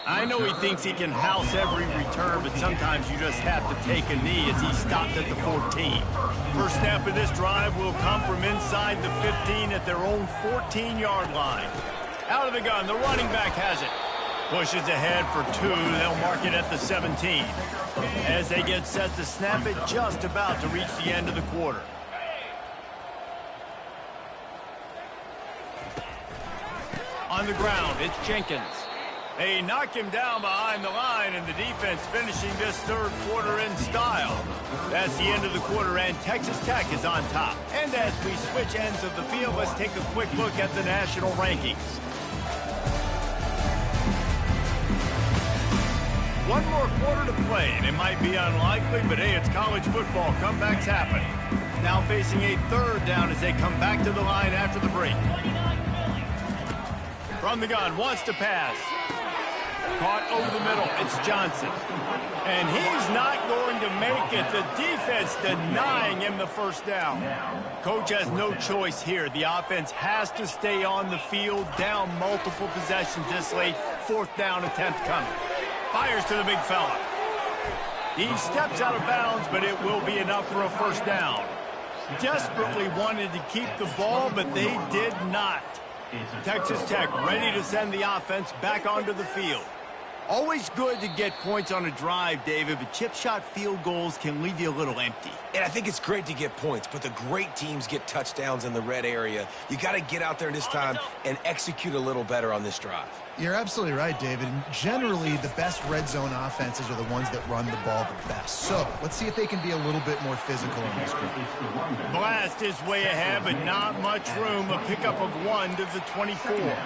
I know he thinks he can house every return, but sometimes you just have to take a knee as he stopped at the 14. First snap of this drive will come from inside the 15 at their own 14-yard line. Out of the gun, the running back has it. Pushes ahead for 2. They'll mark it at the 17. As they get set to snap it, just about to reach the end of the quarter. On the ground, it's Jenkins. They knock him down behind the line, and the defense finishing this 3rd quarter in style. That's the end of the quarter, and Texas Tech is on top. And as we switch ends of the field, let's take a quick look at the national rankings. One more quarter to play, and it might be unlikely, but hey, it's college football. Comebacks happen. Now facing a 3rd down as they come back to the line after the break. From the gun, wants to pass. Caught over the middle. It's Johnson. And he's not going to make it. The defense denying him the 1st down. Coach has no choice here. The offense has to stay on the field, down multiple possessions this late. 4th down attempt coming. Fires to the big fella. He steps out of bounds, but it will be enough for a 1st down. Desperately wanted to keep the ball, but they did not. Texas Tech ready to send the offense back onto the field. Always good to get points on a drive, David, but chip shot field goals can leave you a little empty. And I think it's great to get points, but the great teams get touchdowns in the red area. You got to get out there this time and execute a little better on this drive. You're absolutely right, David. And generally, the best red zone offenses are the ones that run the ball the best. So let's see if they can be a little bit more physical in this group. Blast is way ahead, but not much room. A pickup of 1 to the 24.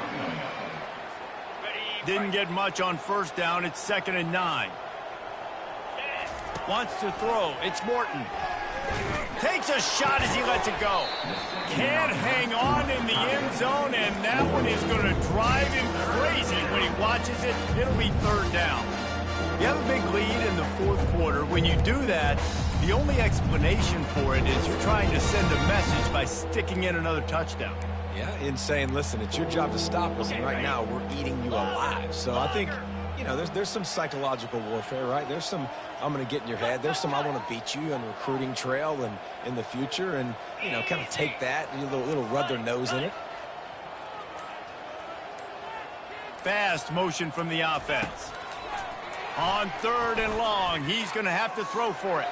Didn't get much on 1st down. It's 2nd and 9. Wants to throw. It's Morton. Takes a shot as he lets it go. Can't hang on in the end zone, and that one is going to drive him crazy when he watches it. It'll be 3rd down. You have a big lead in the 4th quarter. When you do that, the only explanation for it is you're trying to send a message by sticking in another touchdown. Yeah, in saying, listen, it's your job to stop us, and right now we're eating you alive. So I think you know, there's some psychological warfare, right? There's some, I'm going to get in your head. There's some, I want to beat you on the recruiting trail and in the future, and, you know, kind of take that and a little rub their nose in it. Fast motion from the offense. On 3rd and long, he's going to have to throw for it.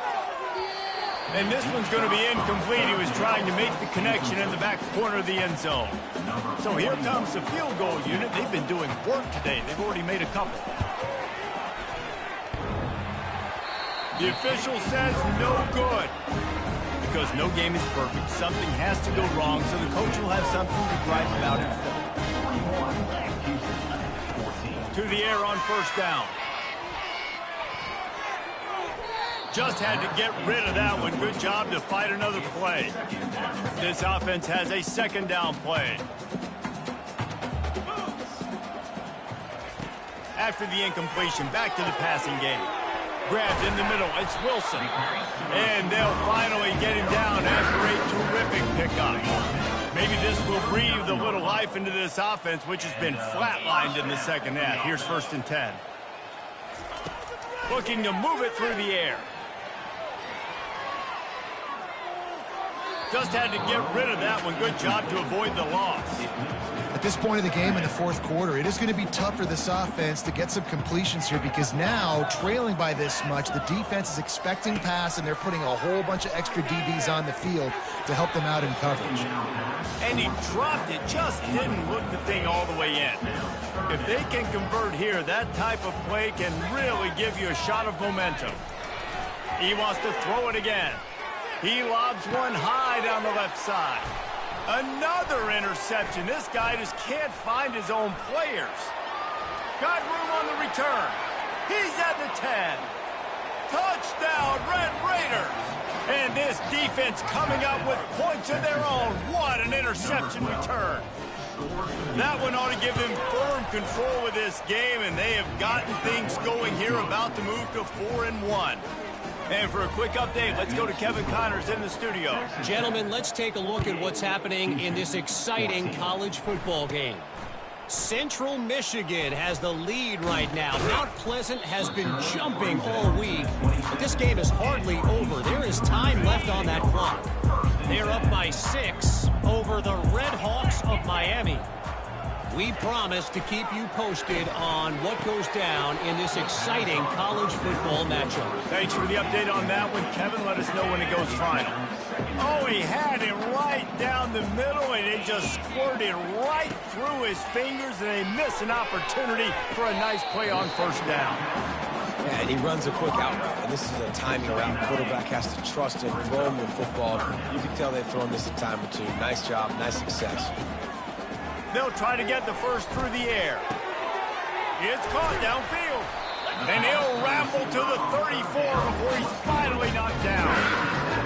And this one's going to be incomplete. He was trying to make the connection in the back corner of the end zone. So here comes the field goal unit. They've been doing work today. They've already made a couple. The official says no good. Because no game is perfect. Something has to go wrong, so the coach will have something to gripe about in film. To the air on 1st down. Just had to get rid of that one. Good job to fight another play. This offense has a 2nd down play. After the incompletion, back to the passing game. Grabbed in the middle, it's Wilson. And they'll finally get him down after a terrific pickup. Maybe this will breathe a little life into this offense, which has been flatlined in the 2nd half. Here's 1st and 10. Looking to move it through the air. Just had to get rid of that one. Good job to avoid the loss. At this point of the game in the 4th quarter, it is going to be tough for this offense to get some completions here because now, trailing by this much, the defense is expecting pass, and they're putting a whole bunch of extra DBs on the field to help them out in coverage. And he dropped it, just didn't look the thing all the way in. If they can convert here, that type of play can really give you a shot of momentum. He wants to throw it again. He lobs one high down the left side. Another interception. This guy just can't find his own players. Got room on the return. He's at the 10. Touchdown, Red Raiders. And this defense coming up with points of their own. What an interception return. That one ought to give them firm control of this game, and they have gotten things going here, about to move to 4-1. And for a quick update, let's go to Kevin Connors in the studio. Gentlemen, let's take a look at what's happening in this exciting college football game. Central Michigan has the lead right now. Mount Pleasant has been jumping all week, but this game is hardly over. There is time left on that clock. They're up by 6 over the Red Hawks of Miami. We promise to keep you posted on what goes down in this exciting college football matchup. Thanks for the update on that one, Kevin. Let us know when it goes final. Oh, he had it right down the middle, and it just squirted right through his fingers, and they miss an opportunity for a nice play on 1st down. Yeah, and he runs a quick out route, and this is a timing route. Quarterback has to trust him, throw him the football. You can tell they've thrown this a time or two. Nice job, nice success. They'll try to get the first through the air. It's caught downfield. And he'll ramble to the 34 before he's finally knocked down.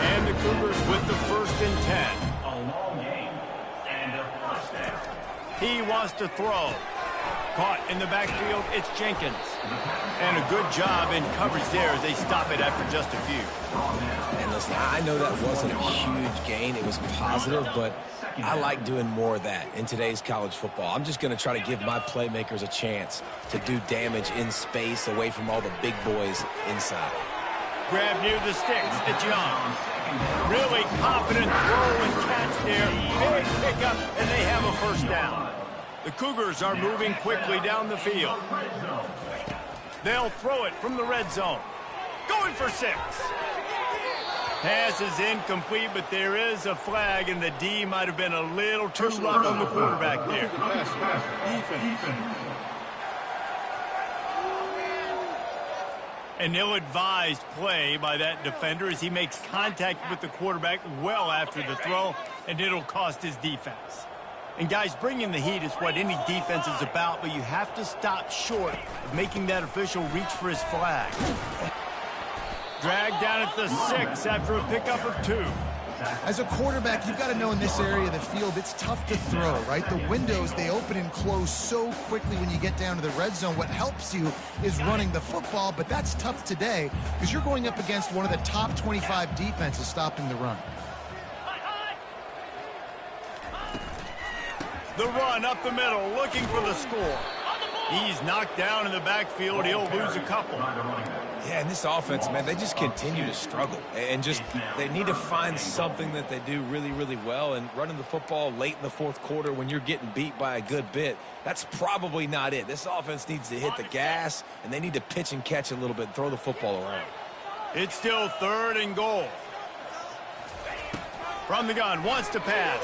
And the Cougars with the 1st and 10. A long game and a 1st down. He wants to throw. Caught in the backfield, it's Jenkins. And a good job in coverage there as they stop it after just a few. And listen, I know that wasn't a huge gain. It was positive, but I like doing more of that in today's college football. I'm just going to try to give my playmakers a chance to do damage in space away from all the big boys inside. Grab near the sticks, it's Young. Really confident throw and catch there. Big pickup, and they have a 1st down. The Cougars are moving quickly down the field. They'll throw it from the red zone. Going for 6. Pass is incomplete, but there is a flag, and the D might have been a little too rough on the quarterback there. An ill-advised play by that defender as he makes contact with the quarterback well after the throw, and it'll cost his defense. And guys, bringing the heat is what any defense is about, but you have to stop short of making that official reach for his flag. Dragged down at the 6 after a pickup of 2. As a quarterback, you've got to know in this area of the field, it's tough to throw, right? The windows, they open and close so quickly when you get down to the red zone. What helps you is running the football, but that's tough today because you're going up against one of the top 25 defenses stopping the run. The run up the middle, looking for the score. He's knocked down in the backfield. He'll lose a couple. Yeah, and this offense, man, they just continue to struggle. And just they need to find something that they do really, really well. And running the football late in the fourth quarter when you're getting beat by a good bit, that's probably not it. This offense needs to hit the gas, and they need to pitch and catch a little bit and throw the football around. It's still 3rd and goal. From the gun, wants to pass.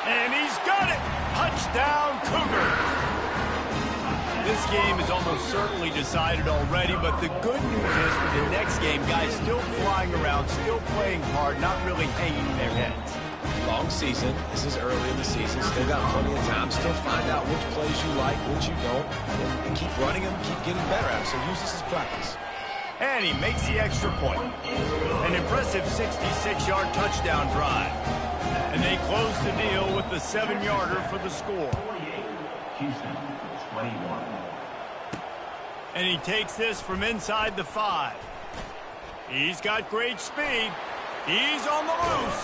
And he's got it! Touchdown, Cougar! This game is almost certainly decided already, but the good news is for the next game, guys still flying around, still playing hard, not really hanging their heads. Long season. This is early in the season. Still got plenty of time. Still find out which plays you like, which you don't, and keep running them, keep getting better at them. So use this as practice. And he makes the extra point. An impressive 66-yard touchdown drive. And they close the deal with the 7-yarder for the score. Houston, 21. And he takes this from inside the 5. He's got great speed. He's on the loose.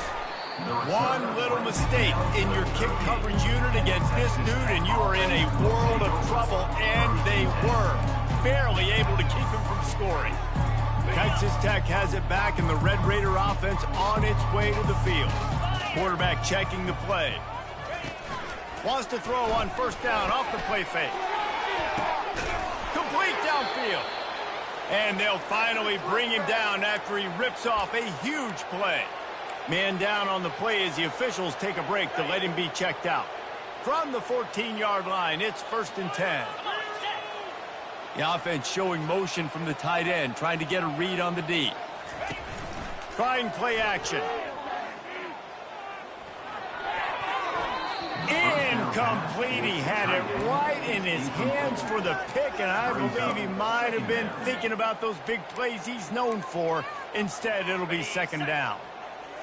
One little mistake in your kick coverage unit against this dude, and you are in a world of trouble, and they were barely able to keep him from scoring. Texas Tech has it back, and the Red Raider offense on its way to the field. Quarterback checking the play. Wants to throw on 1st down off the play fake. Complete downfield. And they'll finally bring him down after he rips off a huge play. Man down on the play as the officials take a break to let him be checked out. From the 14-yard line, it's 1st and 10. The offense showing motion from the tight end, trying to get a read on the D. Trying play action. Incomplete. He had it right in his hands for the pick, and I believe he might have been thinking about those big plays he's known for. Instead, it'll be 2nd down.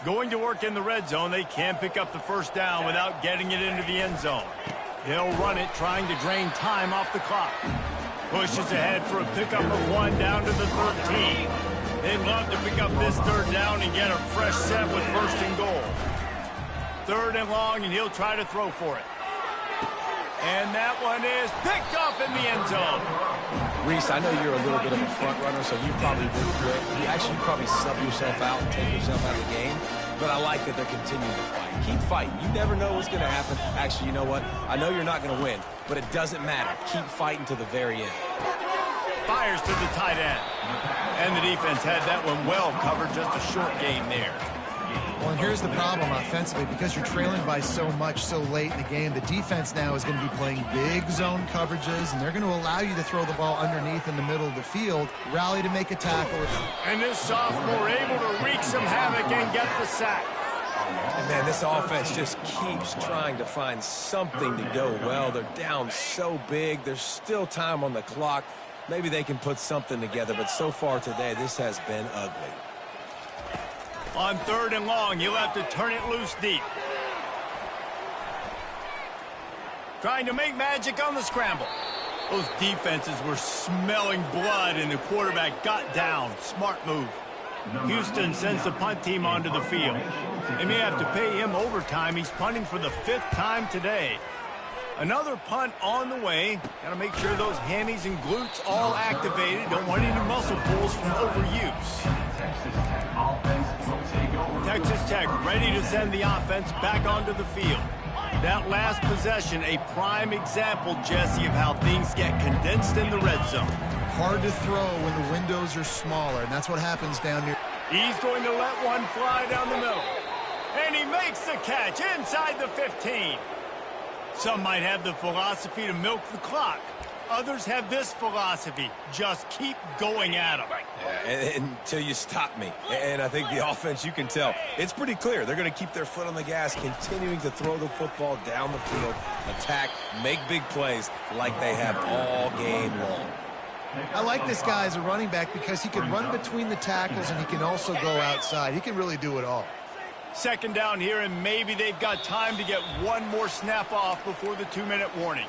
Going to work in the red zone, they can't pick up the 1st down without getting it into the end zone. They'll run it, trying to drain time off the clock. Pushes ahead for a pickup of 1 down to the 13. They'd love to pick up this 3rd down and get a fresh set with 1st and goal. 3rd and long, and he'll try to throw for it. And that one is picked off in the end zone. Reese, I know you're a little bit of a front runner, so you probably would quit. You probably sub yourself out and take yourself out of the game. But I like that they're continuing to fight. Keep fighting. You never know what's going to happen. Actually, you know what? I know you're not going to win, but it doesn't matter. Keep fighting to the very end. Fires to the tight end. And the defense had that one well covered. Just a short gain there. Well, and here's the problem offensively. Because you're trailing by so much so late in the game, the defense now is going to be playing big zone coverages, and they're going to allow you to throw the ball underneath in the middle of the field, rally to make a tackle. And this sophomore able to wreak some havoc and get the sack. And man, this offense just keeps trying to find something to go well. They're down so big. There's still time on the clock. Maybe they can put something together, but so far today, this has been ugly. On 3rd and long, you'll have to turn it loose deep. Trying to make magic on the scramble. Those defenses were smelling blood, and the quarterback got down. Smart move. Houston sends the punt team onto the field. They may have to pay him overtime. He's punting for the 5th time today. Another punt on the way. Got to make sure those hammies and glutes all activated. Don't want any muscle pulls from overuse. Texas Tech ready to send the offense back onto the field. That last possession, a prime example, Jesse, of how things get condensed in the red zone. Hard to throw when the windows are smaller, and that's what happens down here. He's going to let one fly down the middle. And he makes the catch inside the 15. Some might have the philosophy to milk the clock. Others have this philosophy: just keep going at them. Yeah, until you stop me. And I think the offense, you can tell, it's pretty clear. They're going to keep their foot on the gas, continuing to throw the football down the field, attack, make big plays like they have all game long. I like this guy as a running back because he can run between the tackles and he can also go outside. He can really do it all. 2nd down here, and maybe they've got time to get one more snap off before the 2-minute warning.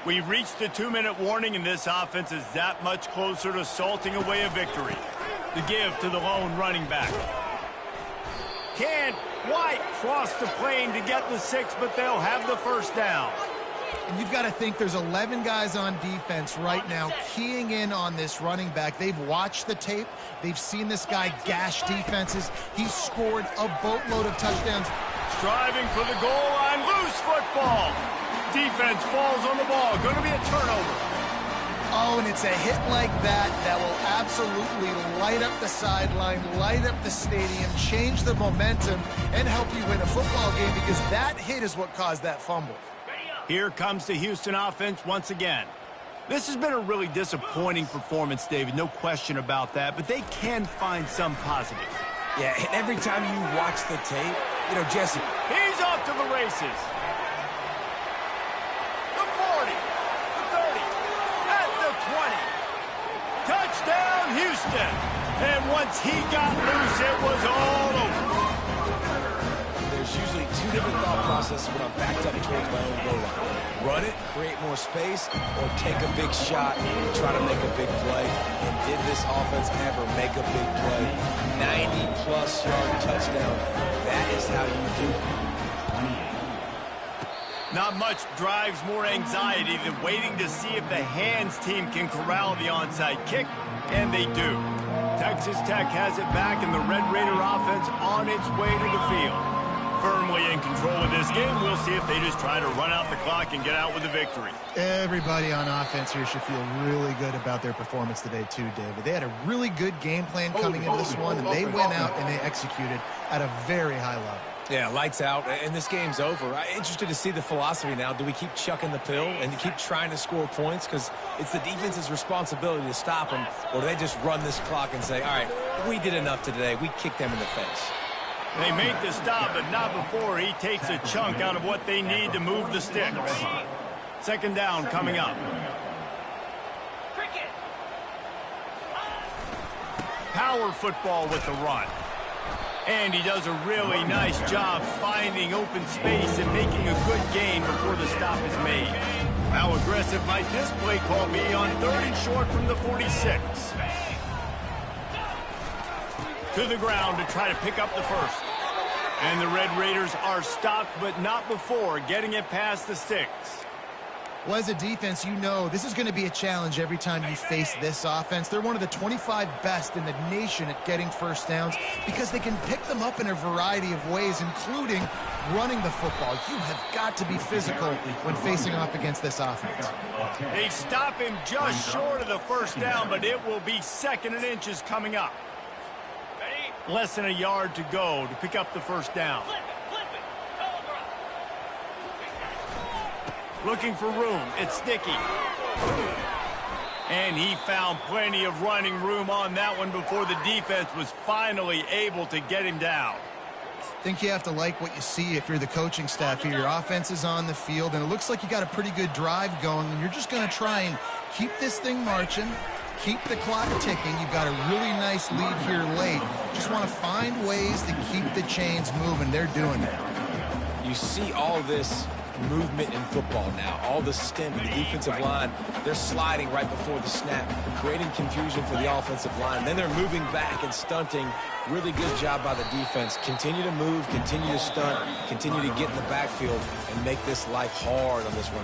We've reached the 2-minute warning, and this offense is that much closer to salting away a victory. The give to the lone running back. Can't quite cross the plane to get the 6, but they'll have the 1st down. And you've got to think there's 11 guys on defense right now keying in on this running back. They've watched the tape. They've seen this guy gash defenses. He's scored a boatload of touchdowns. Striving for the goal line, loose football. Defense falls on the ball. Going to be a turnover. Oh, and it's a hit like that that will absolutely light up the sideline, light up the stadium, change the momentum, and help you win a football game, because that hit is what caused that fumble. Here comes the Houston offense once again. This has been a really disappointing performance, David, no question about that, but they can find some positives. Yeah, and every time you watch the tape, you know, Jesse, He's off to the races. The 40, the 30, at the 20. Touchdown, Houston. And once he got loose, it was all over. there's usually two different thought processes when I'm backed up towards my own goal line. Run it, create more space, or take a big shot and try to make a big play. And did this offense ever make a big play? 90-plus yard touchdown. That is how you do it. Not much drives more anxiety than waiting to see if the hands team can corral the onside kick, and they do. Texas Tech has it back, and the Red Raider offense on its way to the field. Firmly in control of this game. We'll see if they just try to run out the clock and get out with a victory. Everybody on offense here should feel really good about their performance today too, David. They had a really good game plan coming into this one, and they went out and they executed at a very high level. Yeah, lights out, and this game's over. I'm interested to see the philosophy now. Do we keep chucking the pill and keep trying to score points? Because it's the defense's responsibility to stop them, or do they just run this clock and say, all right, we did enough today. We kicked them in the face. They make the stop, but not before he takes a chunk out of what they need to move the sticks. Second down coming up. Power football with the run. And he does a really nice job finding open space and making a good gain before the stop is made. How aggressive might this play call be on 3rd and short from the 46? To the ground to try to pick up the first. And the Red Raiders are stopped, but not before getting it past the sticks. Well, as a defense, you know this is going to be a challenge every time you face this offense. They're one of the 25 best in the nation at getting first downs because they can pick them up in a variety of ways, including running the football. You have got to be physical when facing off against this offense. They stop him just short of the first down, but it will be 2nd and inches coming up. Less than a yard to go to pick up the first down. Looking for room. It's Sticky. And he found plenty of running room on that one before the defense was finally able to get him down. I think you have to like what you see if you're the coaching staff here. Your offense is on the field, and it looks like you got a pretty good drive going, and you're just going to try and keep this thing marching, keep the clock ticking. You've got a really nice lead here late. Just want to find ways to keep the chains moving. They're doing it. You see all this movement in football now. All the stem, the defensive line, they're sliding right before the snap, creating confusion for the offensive line. Then they're moving back and stunting. Really good job by the defense. Continue to move, continue to stunt, continue to get in the backfield and make this life hard on this run.